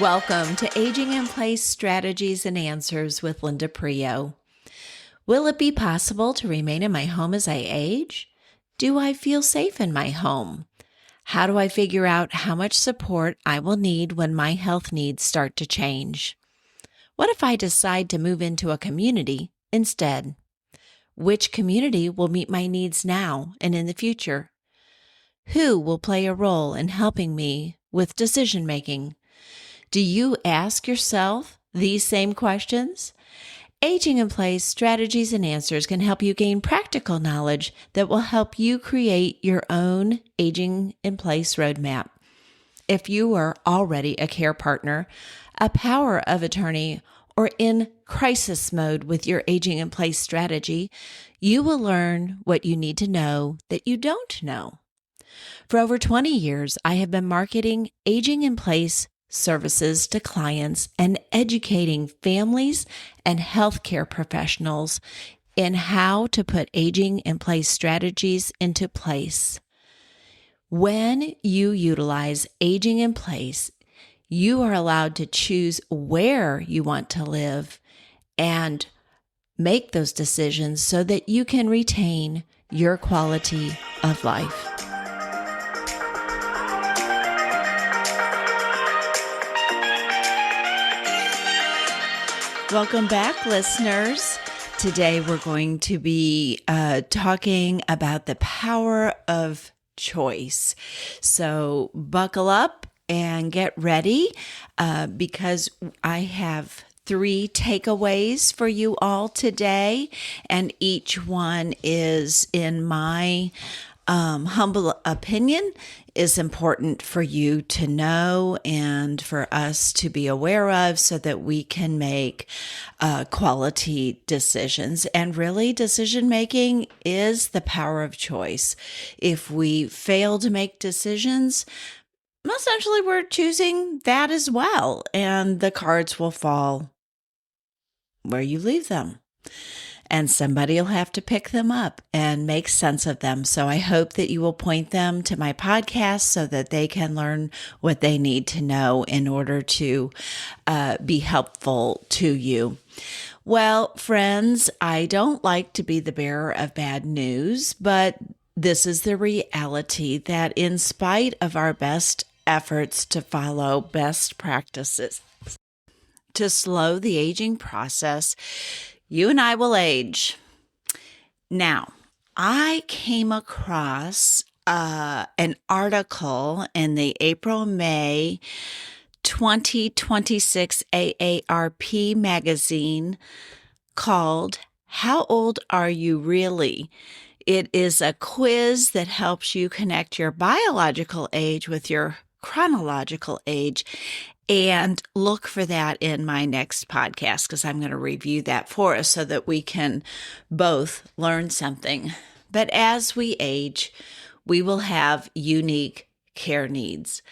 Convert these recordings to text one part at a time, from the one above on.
Welcome to Aging in Place Strategies and Answers with Linda Prio. Will it be possible to remain in my home as I age? Do I feel safe in my home? How do I figure out how much support I will need when my health needs start to change? What if I decide to move into a community instead? Which community will meet my needs now and in the future? Who will play a role in helping me with decision making? Do you ask yourself these same questions? Aging in Place Strategies and Answers can help you gain practical knowledge that will help you create your own Aging in Place roadmap. If you are already a care partner, a power of attorney, or in crisis mode with your Aging in Place strategy, you will learn what you need to know that you don't know. For over 20 years, I have been marketing Aging in Place services to clients and educating families and healthcare professionals in how to put aging in place strategies into place. When you utilize aging in place, you are allowed to choose where you want to live and make those decisions so that you can retain your quality of life. Welcome back, listeners. Today we're going to be talking about the power of choice. So buckle up and get ready because I have 3 takeaways for you all today, and each one is, in my humble opinion, is important for you to know and for us to be aware of so that we can make quality decisions. And really, decision making is the power of choice. If we fail to make decisions, essentially we're choosing that as well, and the cards will fall where you leave them. And somebody will have to pick them up and make sense of them. So I hope that you will point them to my podcast so that they can learn what they need to know in order to be helpful to you. Well, friends, I don't like to be the bearer of bad news, but this is the reality that in spite of our best efforts to follow best practices to slow the aging process, you and I will age. Now, I came across an article in the April-May 2026 AARP magazine called How Old Are You Really? It is a quiz that helps you connect your biological age with your chronological age. And look for that in my next podcast because I'm going to review that for us so that we can both learn something. But as we age, we will have unique care needs.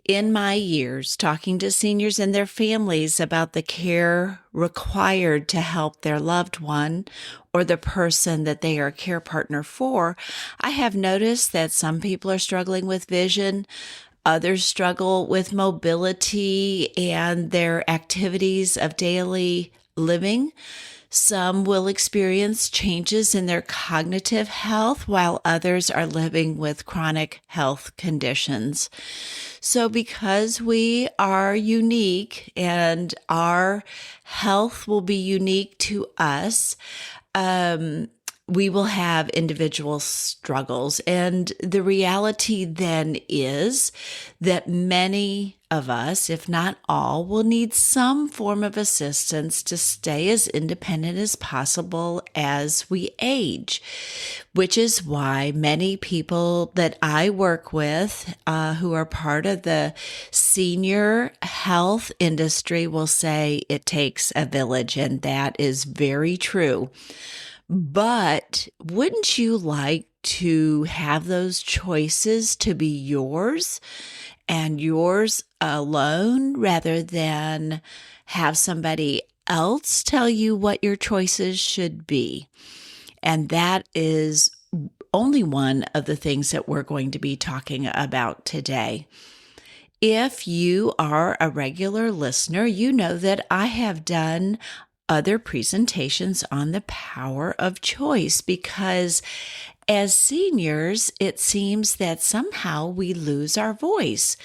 In my years, talking to seniors and their families about the care required to help their loved one or the person that they are a care partner for, I have noticed that some people are struggling with vision. Others struggle with mobility and their activities of daily living. Some will experience changes in their cognitive health, while others are living with chronic health conditions. So because we are unique and our health will be unique to us, we will have individual struggles. And the reality then is that many of us, if not all, will need some form of assistance to stay as independent as possible as we age, which is why many people that I work with who are part of the senior health industry will say it takes a village, and that is very true. But wouldn't you like to have those choices to be yours and yours alone rather than have somebody else tell you what your choices should be? And that is only one of the things that we're going to be talking about today. If you are a regular listener, you know that I have done other presentations on the power of choice because as seniors, it seems that somehow we lose our voice,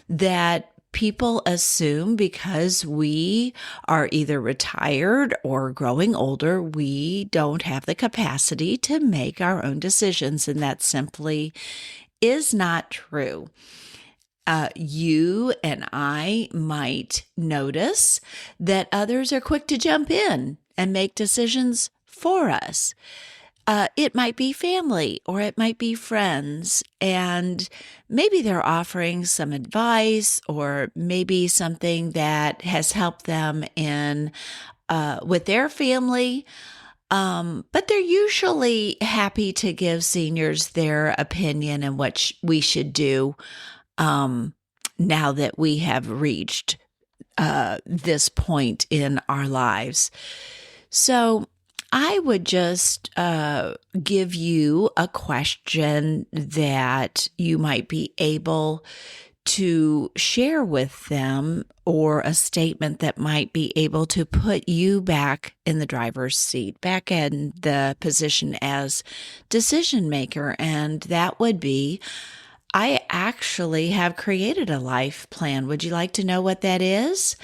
that people assume because we are either retired or growing older, we don't have the capacity to make our own decisions, and that simply is not true. You and I might notice that others are quick to jump in and make decisions for us. It might be family or it might be friends, and maybe they're offering some advice or maybe something that has helped them in with their family. But they're usually happy to give seniors their opinion and what we should do now that we have reached this point in our lives. So I would just give you a question that you might be able to share with them, or a statement that might be able to put you back in the driver's seat, back in the position as decision maker. And that would be, I actually have created a life plan. Would you like to know what that is?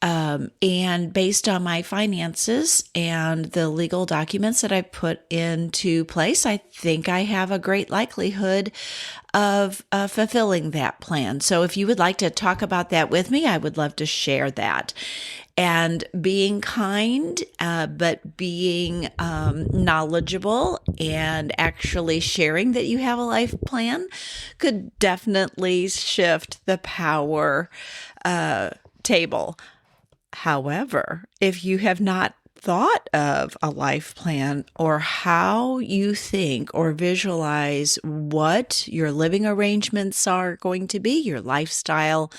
And based on my finances and the legal documents that I've put into place, I think I have a great likelihood of fulfilling that plan. So if you would like to talk about that with me, I would love to share that. And being kind, but being knowledgeable and actually sharing that you have a life plan could definitely shift the power table. However, if you have not thought of a life plan, or how you think or visualize what your living arrangements are going to be, your lifestyle,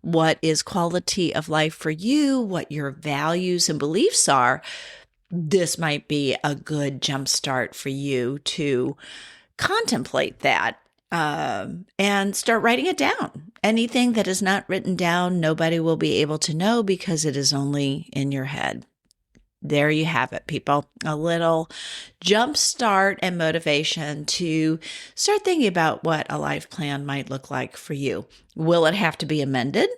what is quality of life for you, what your values and beliefs are, this might be a good jumpstart for you to contemplate that. And start writing it down. Anything that is not written down, nobody will be able to know because it is only in your head. There you have it, people. A little jump start and motivation to start thinking about what a life plan might look like for you. Will it have to be amended?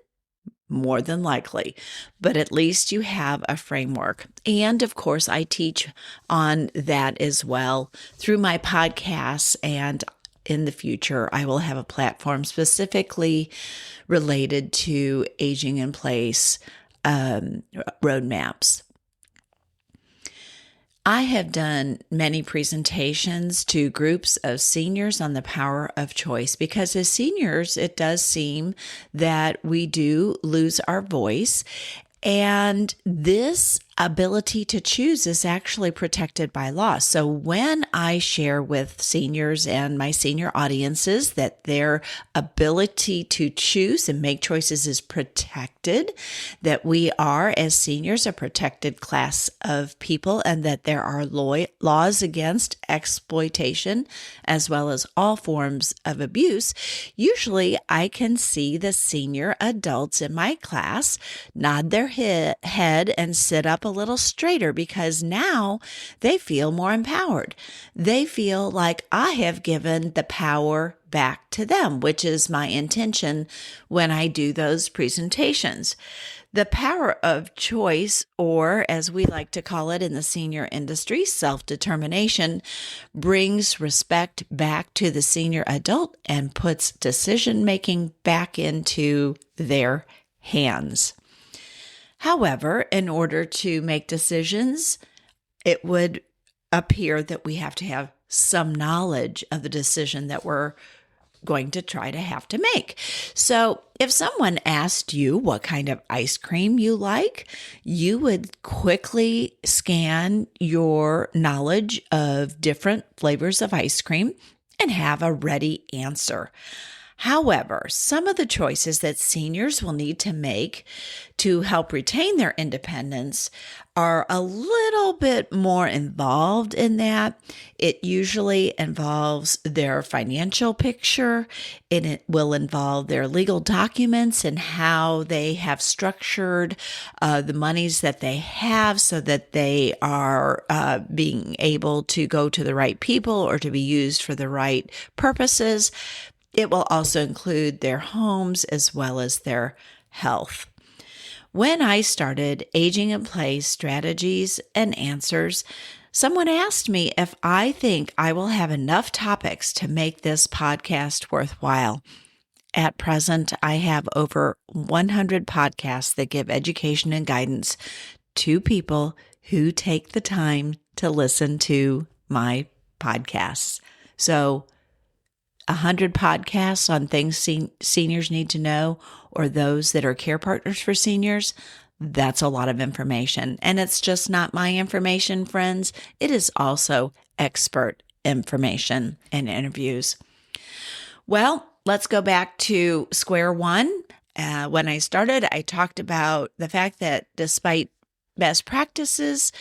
More than likely, but at least you have a framework. And of course, I teach on that as well through my podcasts, and in the future, I will have a platform specifically related to aging in place roadmaps. I have done many presentations to groups of seniors on the power of choice, because as seniors, it does seem that we do lose our voice. And this ability to choose is actually protected by law. So when I share with seniors and my senior audiences that their ability to choose and make choices is protected, that we are, as seniors, a protected class of people, and that there are laws against exploitation as well as all forms of abuse, usually I can see the senior adults in my class nod their head and sit up a little straighter, because now they feel more empowered. They feel like I have given the power back to them, which is my intention when I do those presentations. The power of choice, or as we like to call it in the senior industry, self-determination, brings respect back to the senior adult and puts decision-making back into their hands. However, in order to make decisions, it would appear that we have to have some knowledge of the decision that we're going to try to have to make. So if someone asked you what kind of ice cream you like, you would quickly scan your knowledge of different flavors of ice cream and have a ready answer. However, some of the choices that seniors will need to make to help retain their independence are a little bit more involved in that. It usually involves their financial picture. It will involve their legal documents and how they have structured the monies that they have so that they are being able to go to the right people or to be used for the right purposes. It will also include their homes as well as their health. When I started Aging in Place Strategies and Answers, someone asked me if I think I will have enough topics to make this podcast worthwhile. At present, I have over 100 podcasts that give education and guidance to people who take the time to listen to my podcasts. So 100 podcasts on things seniors need to know, or those that are care partners for seniors, that's a lot of information. And it's just not my information, friends. It is also expert information and interviews. Well, let's go back to square one. When I started, I talked about the fact that despite best practices,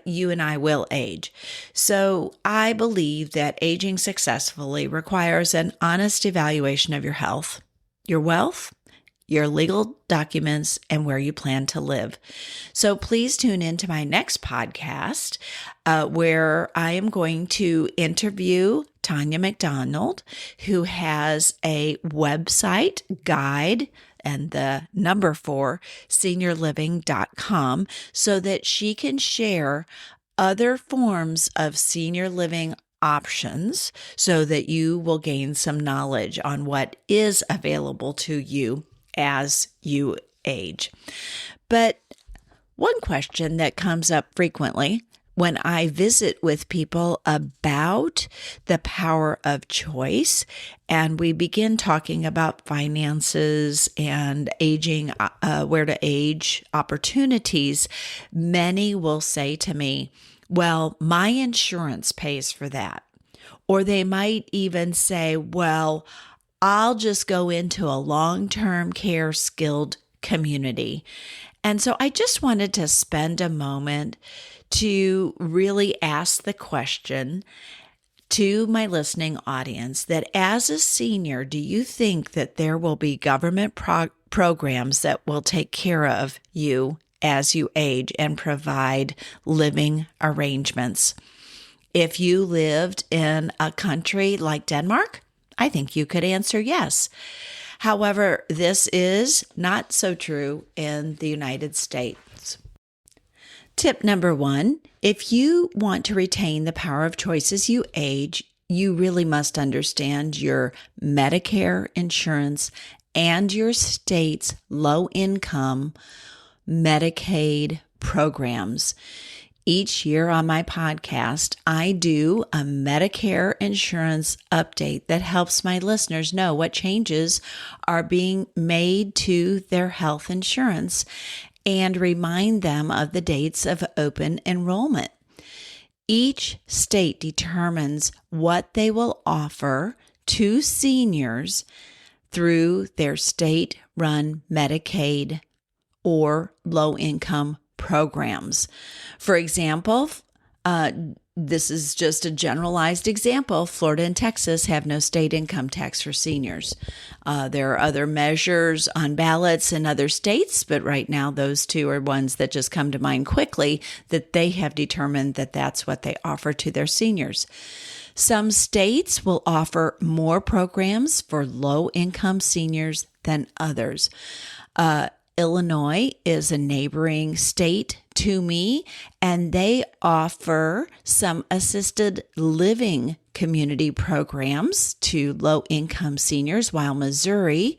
you and I will age. So I believe that aging successfully requires an honest evaluation of your health, your wealth, your legal documents, and where you plan to live. So please tune in to my next podcast where I am going to interview Tanya McDonald, who has a website guide and the number 4 seniorliving.com so that she can share other forms of senior living options so that you will gain some knowledge on what is available to you as you age. But one question that comes up frequently when I visit with people about the power of choice, and we begin talking about finances and aging, where to age opportunities, many will say to me, well, my insurance pays for that. Or they might even say, well, I'll just go into a long-term care skilled community. And so I just wanted to spend a moment to really ask the question to my listening audience that as a senior, do you think that there will be government programs that will take care of you as you age and provide living arrangements? If you lived in a country like Denmark, I think you could answer yes. However, this is not so true in the United States. Tip number 1, if you want to retain the power of choice as you age, you really must understand your Medicare insurance and your state's low-income Medicaid programs. Each year on my podcast, I do a Medicare insurance update that helps my listeners know what changes are being made to their health insurance and remind them of the dates of open enrollment. Each state determines what they will offer to seniors through their state-run Medicaid or low-income programs. For example, this is just a generalized example. Florida and Texas have no state income tax for seniors. There are other measures on ballots in other states, but right now those two are ones that just come to mind quickly that they have determined that that's what they offer to their seniors. Some states will offer more programs for low-income seniors than others. Illinois is a neighboring state to me, and they offer some assisted living community programs to low-income seniors, while Missouri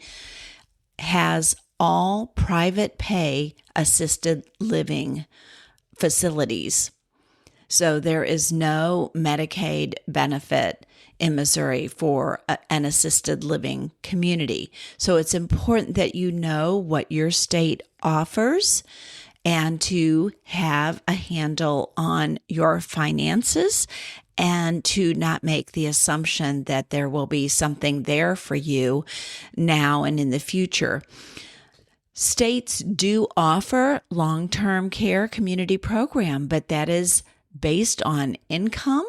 has all private pay assisted living facilities. So there is no Medicaid benefit in Missouri for an assisted living community. So it's important that you know what your state offers and to have a handle on your finances and to not make the assumption that there will be something there for you now and in the future. States do offer long-term care community program, but that is based on income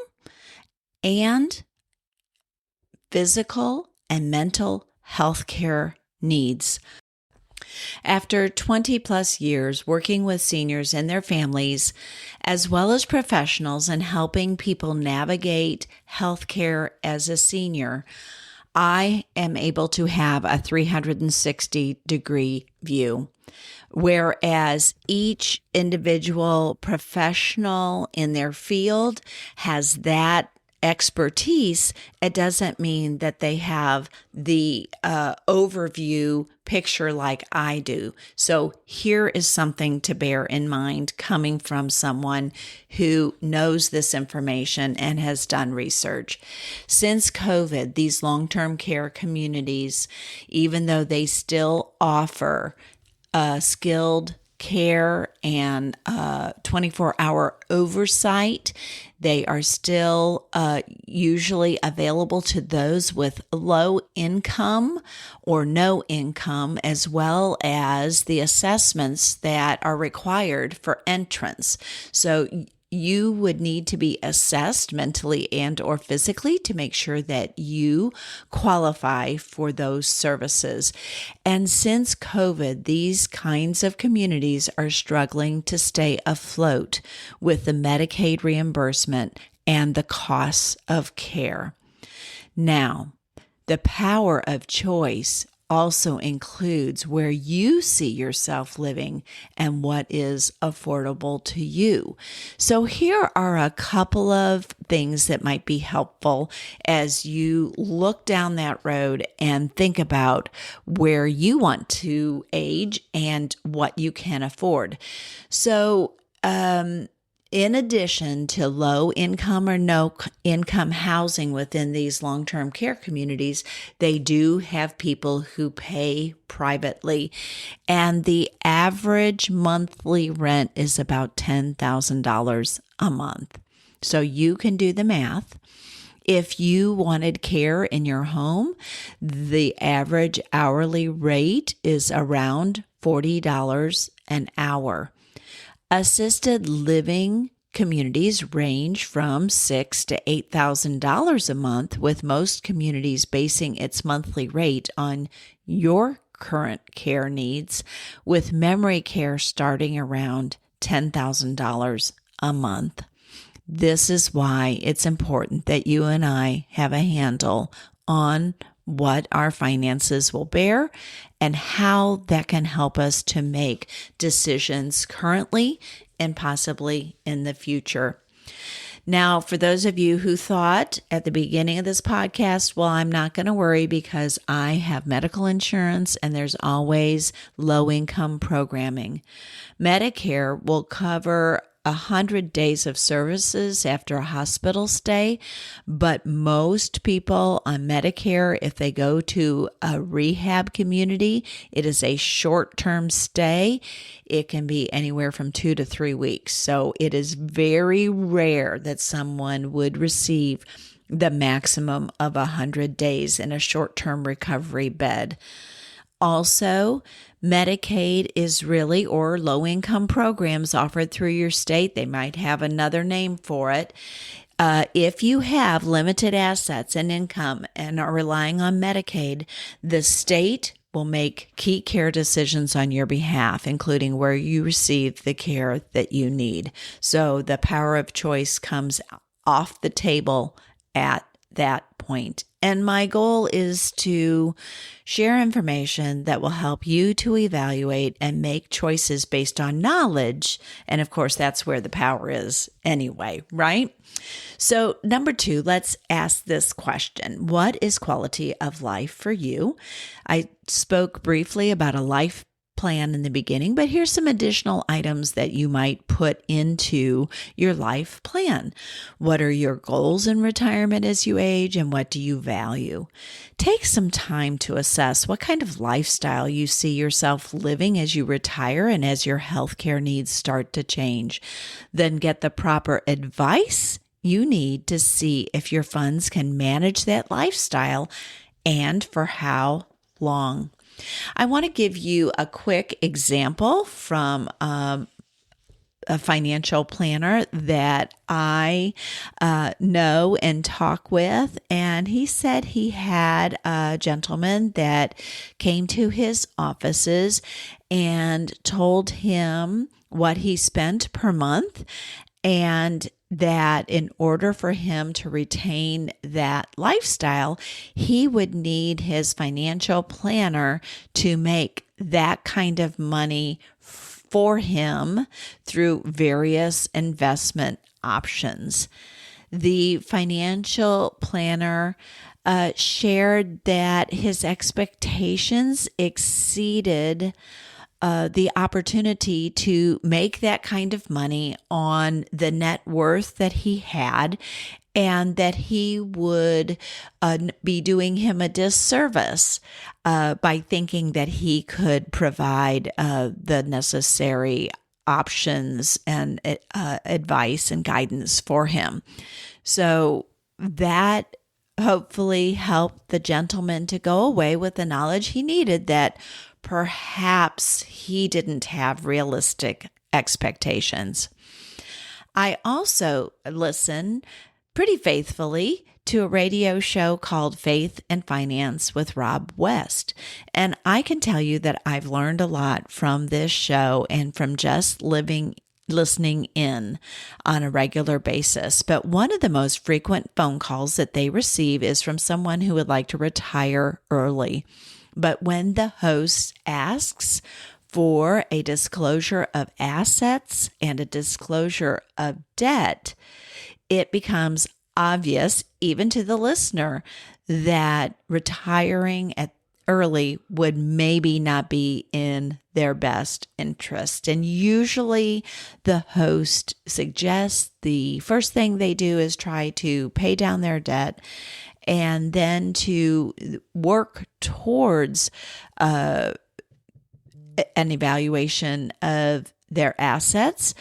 and physical and mental health care needs. After 20 plus years working with seniors and their families, as well as professionals, and helping people navigate healthcare as a senior, I am able to have a 360-degree view. Whereas each individual professional in their field has that expertise, it doesn't mean that they have the overview picture like I do. So here is something to bear in mind coming from someone who knows this information and has done research. Since COVID, these long-term care communities, even though they still offer skilled care and 24-hour oversight, they are still usually available to those with low income or no income, as well as the assessments that are required for entrance. So you would need to be assessed mentally and or physically to make sure that you qualify for those services. And since COVID, these kinds of communities are struggling to stay afloat with the Medicaid reimbursement and the costs of care. Now, the power of choice also includes where you see yourself living and what is affordable to you. So here are a couple of things that might be helpful as you look down that road and think about where you want to age and what you can afford. So, in addition to low income or no income housing within these long-term care communities, they do have people who pay privately, and the average monthly rent is about $10,000 a month. So you can do the math. If you wanted care in your home, the average hourly rate is around $40 an hour. Assisted living communities range from $6,000 to $8,000 a month, with most communities basing its monthly rate on your current care needs, with memory care starting around $10,000 a month. This is why it's important that you and I have a handle on what our finances will bear and how that can help us to make decisions currently and possibly in the future. Now, for those of you who thought at the beginning of this podcast, well, I'm not going to worry because I have medical insurance and there's always low income programming. Medicare will cover 100 days of services after a hospital stay, but most people on Medicare, if they go to a rehab community, it is a short-term stay. It can be anywhere from 2 to 3 weeks. So it is very rare that someone would receive the maximum of 100 days in a short-term recovery bed. Also, Medicaid is really, or low-income programs offered through your state. They might have another name for it. If you have limited assets and income and are relying on Medicaid, the state will make key care decisions on your behalf, including where you receive the care that you need. So the power of choice comes off the table at that point. And my goal is to share information that will help you to evaluate and make choices based on knowledge. And of course, that's where the power is anyway, right? So 2, let's ask this question. What is quality of life for you? I spoke briefly about a life plan in the beginning, but here's some additional items that you might put into your life plan. What are your goals in retirement as you age, and what do you value? Take some time to assess what kind of lifestyle you see yourself living as you retire and as your healthcare needs start to change. Then get the proper advice you need to see if your funds can manage that lifestyle and for how long. I want to give you a quick example from a financial planner that I know and talk with. And he said he had a gentleman that came to his offices and told him what he spent per month, and that in order for him to retain that lifestyle, he would need his financial planner to make that kind of money for him through various investment options. The financial planner shared that his expectations exceeded the opportunity to make that kind of money on the net worth that he had, and that he would be doing him a disservice by thinking that he could provide the necessary options and advice and guidance for him. So that hopefully helped the gentleman to go away with the knowledge he needed that perhaps he didn't have realistic expectations. I also listen pretty faithfully to a radio show called Faith and Finance with Rob West. And I can tell you that I've learned a lot from this show and from just listening in on a regular basis. But one of the most frequent phone calls that they receive is from someone who would like to retire early. But when the host asks for a disclosure of assets and a disclosure of debt, it becomes obvious, even to the listener, that retiring early would maybe not be in their best interest. And usually the host suggests the first thing they do is try to pay down their debt, and then to work towards an evaluation of their assets,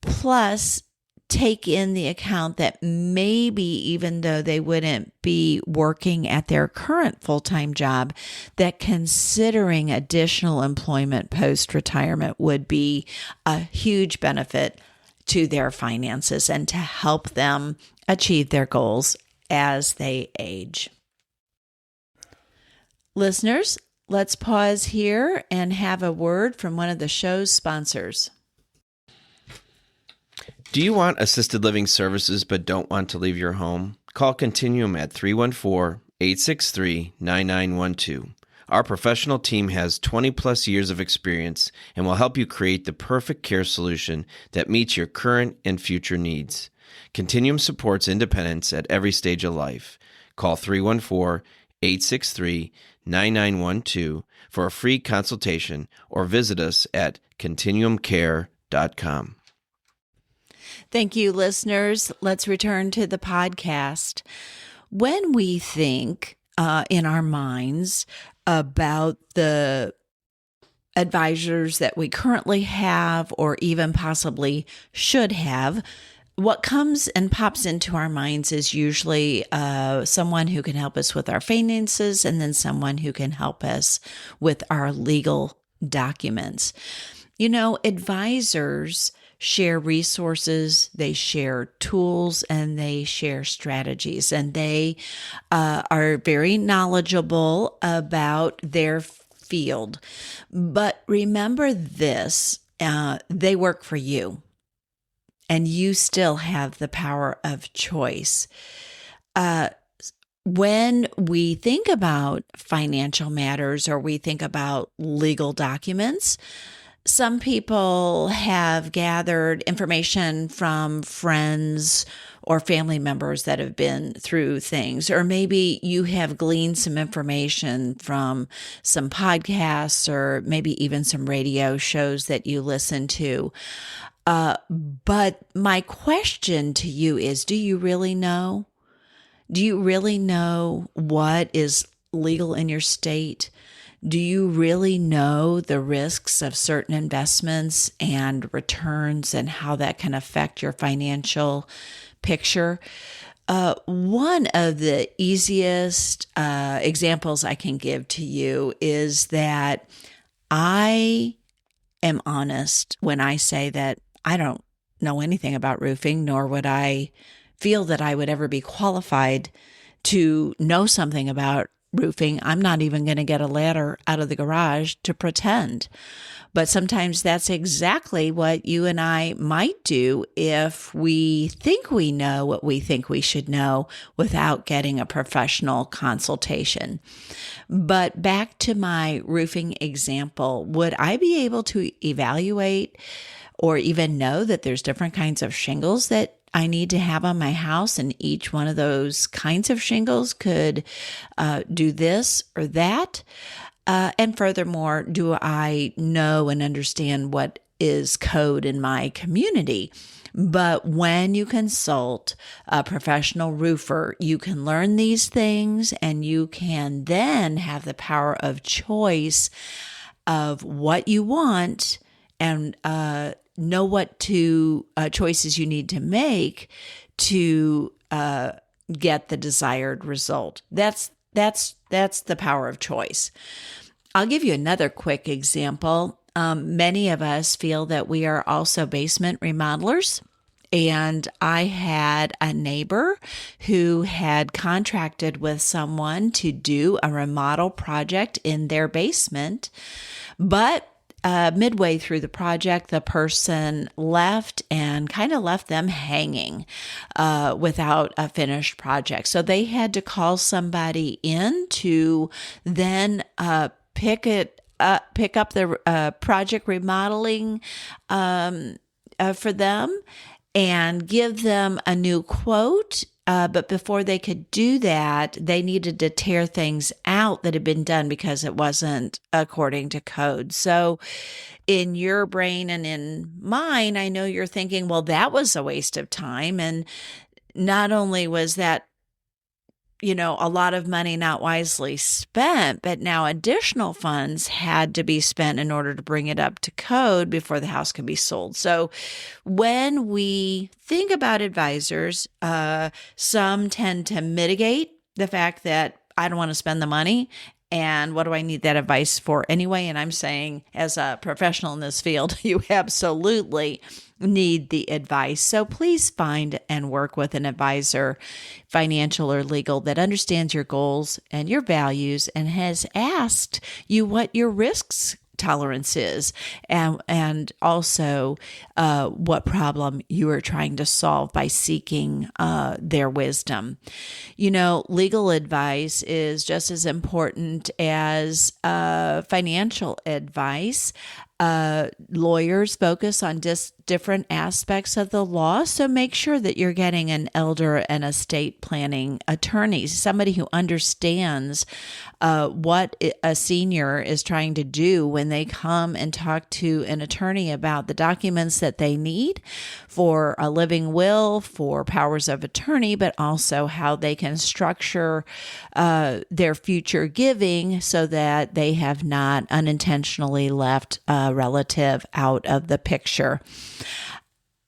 plus take in the account that maybe even though they wouldn't be working at their current full-time job, that considering additional employment post-retirement would be a huge benefit to their finances and to help them achieve their goals as they age. Listeners, let's pause here and have a word from one of the show's sponsors. Do you want assisted living services but don't want to leave your home? Call Continuum at 314-863-9912. Our professional team has 20 plus years of experience and will help you create the perfect care solution that meets your current and future needs. Continuum supports independence at every stage of life. Call 314-863-9912 for a free consultation or visit us at continuumcare.com. Thank you, listeners. Let's return to the podcast. When we think in our minds about the advisors that we currently have or even possibly should have, what comes and pops into our minds is usually someone who can help us with our finances, and then someone who can help us with our legal documents. You know, advisors share resources, they share tools, and they share strategies, and they are very knowledgeable about their field. But remember this, they work for you, and you still have the power of choice. When we think about financial matters or we think about legal documents, some people have gathered information from friends or family members that have been through things, or maybe you have gleaned some information from some podcasts or maybe even some radio shows that you listen to. But my question to you is, do you really know? Do you really know what is legal in your state? Do you really know the risks of certain investments and returns and how that can affect your financial picture? One of the easiest examples I can give to you is that I am honest when I say that I don't know anything about roofing, nor would I feel that I would ever be qualified to know something about roofing. I'm not even going to get a ladder out of the garage to pretend. But sometimes that's exactly what you and I might do if we think we know what we think we should know without getting a professional consultation. But back to my roofing example, would I be able to evaluate or even know that there's different kinds of shingles that I need to have on my house, and each one of those kinds of shingles could do this or that? And furthermore, do I know and understand what is code in my community? But when you consult a professional roofer, you can learn these things and you can then have the power of choice of what you want and know what choices you need to make to get the desired result. That's the power of choice. I'll give you another quick example. Many of us feel that we are also basement remodelers. And I had a neighbor who had contracted with someone to do a remodel project in their basement, but midway through the project, the person left and kind of left them hanging without a finished project. So they had to call somebody in to then pick up the project remodeling for them and give them a new quote. But before they could do that, they needed to tear things out that had been done because it wasn't according to code. So in your brain and in mine, I know you're thinking, well, that was a waste of time. And not only was that a lot of money not wisely spent, but now additional funds had to be spent in order to bring it up to code before the house could be sold. So when we think about advisors, some tend to mitigate the fact that I don't want to spend the money. And what do I need that advice for anyway? And I'm saying, as a professional in this field, you absolutely need the advice. So please find and work with an advisor, financial or legal, that understands your goals and your values and has asked you what your risks tolerance is, and also what problem you are trying to solve by seeking their wisdom. Legal advice is just as important as financial advice. Lawyers focus on different aspects of the law, so make sure that you're getting an elder and estate planning attorney, somebody who understands what a senior is trying to do when they come and talk to an attorney about the documents that they need for a living will, for powers of attorney, but also how they can structure their future giving so that they have not unintentionally left a relative out of the picture.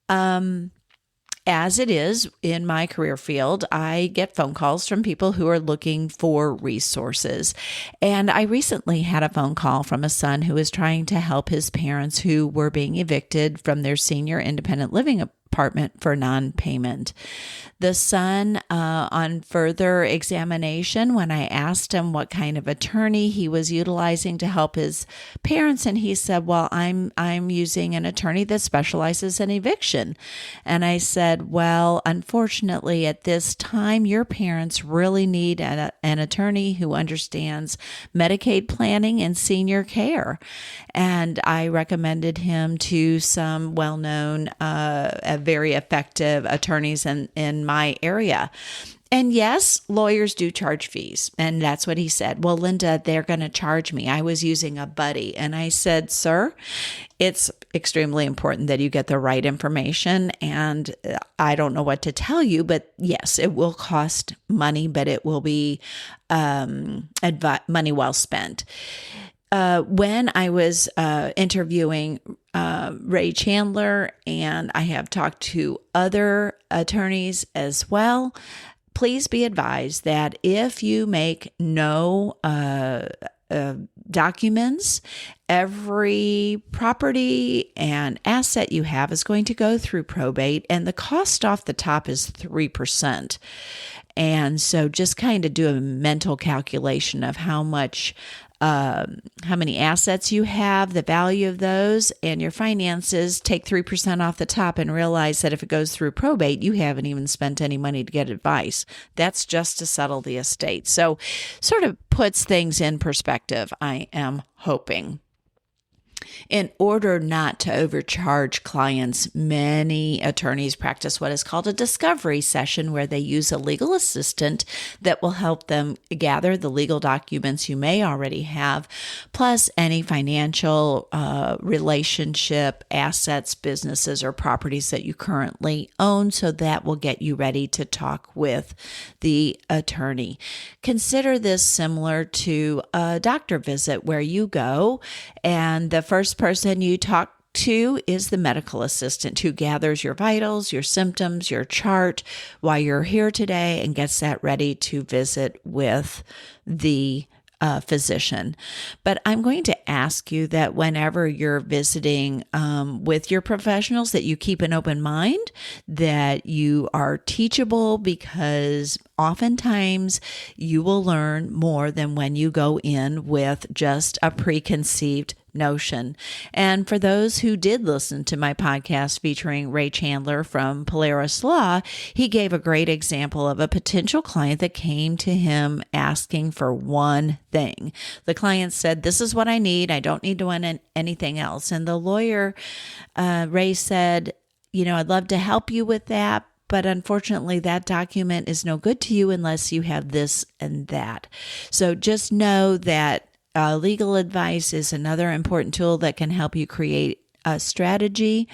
As it is in my career field, I get phone calls from people who are looking for resources. And I recently had a phone call from a son who was trying to help his parents who were being evicted from their senior independent living apartment for non-payment. The son, on further examination, when I asked him what kind of attorney he was utilizing to help his parents, and he said, "Well, I'm using an attorney that specializes in eviction." And I said, "Well, unfortunately, at this time, your parents really need an attorney who understands Medicaid planning and senior care." And I recommended him to some well-known, very effective attorneys in my area. And yes, lawyers do charge fees. And that's what he said. Well, Linda, they're going to charge me. I was using a buddy. And I said, sir, it's extremely important that you get the right information. And I don't know what to tell you, but yes, it will cost money, but it will be money well spent. When I was interviewing Ray Chandler, and I have talked to other attorneys as well, please be advised that if you make no documents, every property and asset you have is going to go through probate, and the cost off the top is 3%. And so just kind of do a mental calculation of how many assets you have, the value of those, and your finances. Take 3% off the top and realize that if it goes through probate, you haven't even spent any money to get advice. That's just to settle the estate. So sort of puts things in perspective, I am hoping. In order not to overcharge clients, many attorneys practice what is called a discovery session, where they use a legal assistant that will help them gather the legal documents you may already have, plus any financial relationship, assets, businesses, or properties that you currently own. So that will get you ready to talk with the attorney. Consider this similar to a doctor visit where you go and the first person you talk to is the medical assistant who gathers your vitals, your symptoms, your chart while you're here today and gets that ready to visit with the physician. But I'm going to ask you that whenever you're visiting with your professionals, that you keep an open mind, that you are teachable, because oftentimes you will learn more than when you go in with just a preconceived notion. And for those who did listen to my podcast featuring Ray Chandler from Polaris Law, he gave a great example of a potential client that came to him asking for one thing. The client said, "This is what I need. I don't need to want anything else." And the lawyer, Ray, said, "I'd love to help you with that, but unfortunately that document is no good to you unless you have this and that." So just know that legal advice is another important tool that can help you create a strategy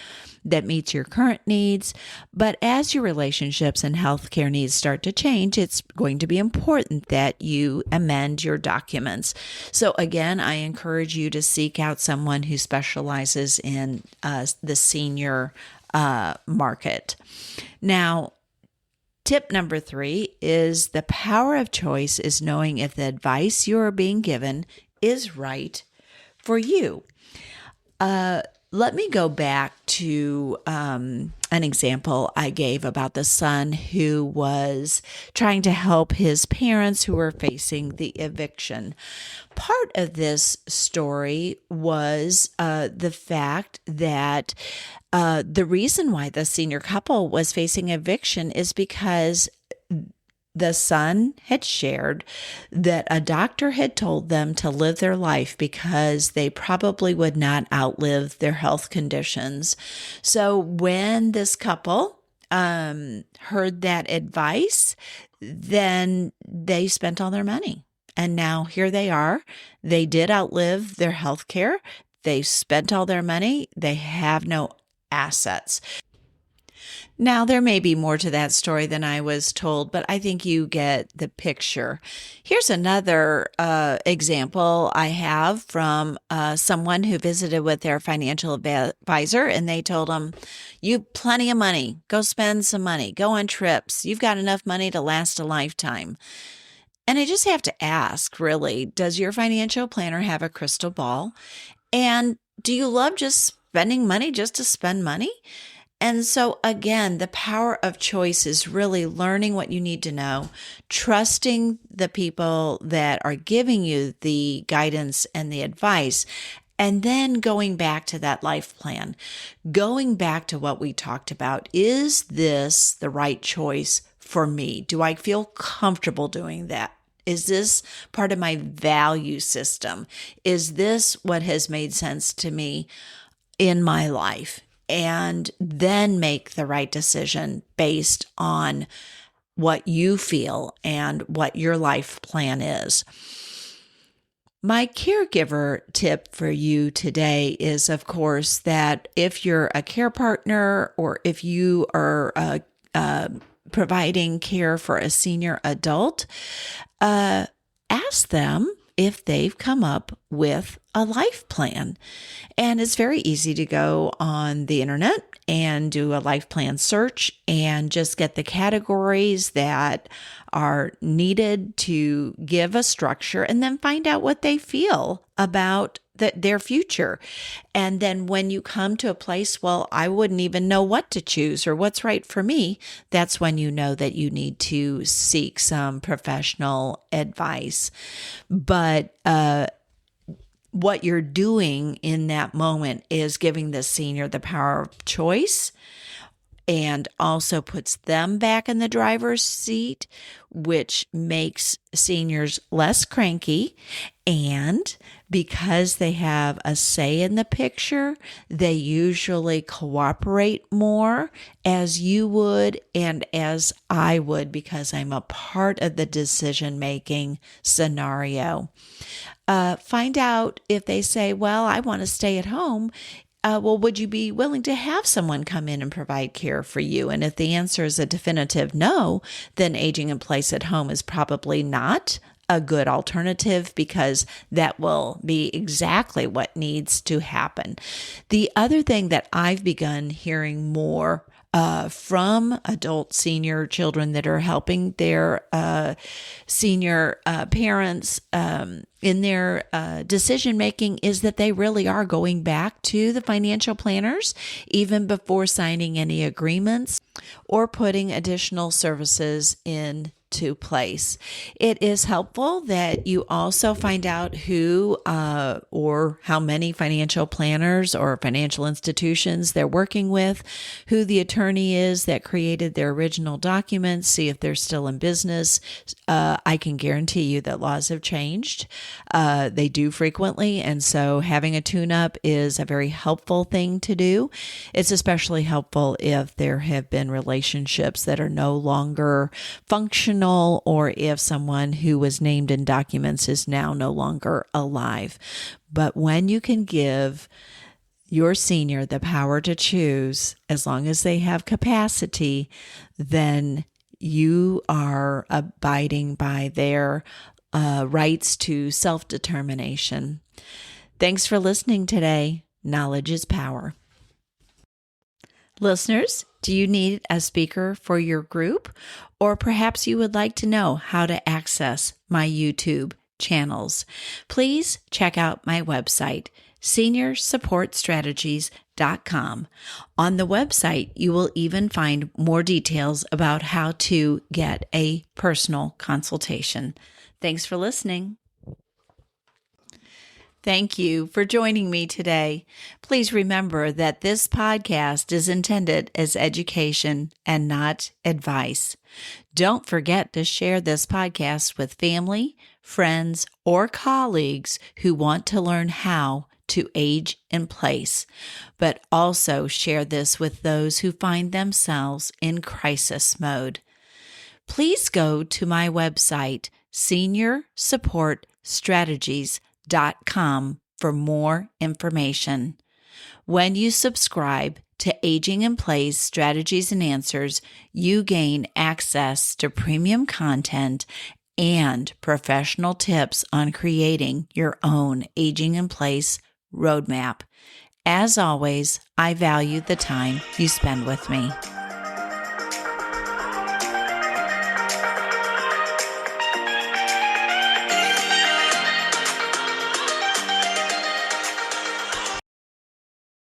that meets your current needs. But as your relationships and healthcare needs start to change, it's going to be important that you amend your documents. So again, I encourage you to seek out someone who specializes in the senior market. Now, tip number 3 is the power of choice is knowing if the advice you are being given is right for you. Let me go back to an example I gave about the son who was trying to help his parents who were facing the eviction. Part of this story was the fact that the reason why the senior couple was facing eviction is because the son had shared that a doctor had told them to live their life because they probably would not outlive their health conditions. So when this couple heard that advice, then they spent all their money. And now here they are. They did outlive their health care. They spent all their money. They have no assets. Now, there may be more to that story than I was told, but I think you get the picture. Here's another example I have from someone who visited with their financial advisor, and they told them, "You have plenty of money. Go spend some money. Go on trips. You've got enough money to last a lifetime." And I just have to ask, really, does your financial planner have a crystal ball? And do you love just spending money just to spend money? And so again, the power of choice is really learning what you need to know, trusting the people that are giving you the guidance and the advice, and then going back to that life plan, going back to what we talked about. Is this the right choice for me? Do I feel comfortable doing that? Is this part of my value system? Is this what has made sense to me in my life? And then make the right decision based on what you feel and what your life plan is. My caregiver tip for you today is, of course, that if you're a care partner or if you are providing care for a senior adult, ask them if they've come up with a life plan. And it's very easy to go on the internet and do a life plan search and just get the categories that are needed to give a structure, and then find out what they feel about their future. And then when you come to a place, well, I wouldn't even know what to choose or what's right for me, that's when you know that you need to seek some professional advice. But what you're doing in that moment is giving the senior the power of choice, and also puts them back in the driver's seat, which makes seniors less cranky. And because they have a say in the picture, they usually cooperate more, as you would and as I would, because I'm a part of the decision-making scenario. Find out if they say, well, I want to stay at home. Well, would you be willing to have someone come in and provide care for you? And if the answer is a definitive no, then aging in place at home is probably not a good alternative, because that will be exactly what needs to happen. The other thing that I've begun hearing more from adult senior children that are helping their senior parents in their decision making is that they really are going back to the financial planners even before signing any agreements or putting additional services into place. It is helpful that you also find out who or how many financial planners or financial institutions they're working with, who the attorney is that created their original documents, see if they're still in business. I can guarantee you that laws have changed. They do frequently, and so having a tune-up is a very helpful thing to do. It's especially helpful if there have been relationships that are no longer functional, or if someone who was named in documents is now no longer alive. But when you can give your senior the power to choose, as long as they have capacity, then you are abiding by their rights to self-determination. Thanks for listening today. Knowledge is power. Listeners, do you need a speaker for your group? Or perhaps you would like to know how to access my YouTube channels? Please check out my website, seniorsupportstrategies.com. On the website, you will even find more details about how to get a personal consultation. Thanks for listening. Thank you for joining me today. Please remember that this podcast is intended as education and not advice. Don't forget to share this podcast with family, friends, or colleagues who want to learn how to age in place, but also share this with those who find themselves in crisis mode. Please go to my website, seniorsupportstrategies.com, for more information. When you subscribe to Aging in Place Strategies and Answers, you gain access to premium content and professional tips on creating your own Aging in Place roadmap. As always, I value the time you spend with me.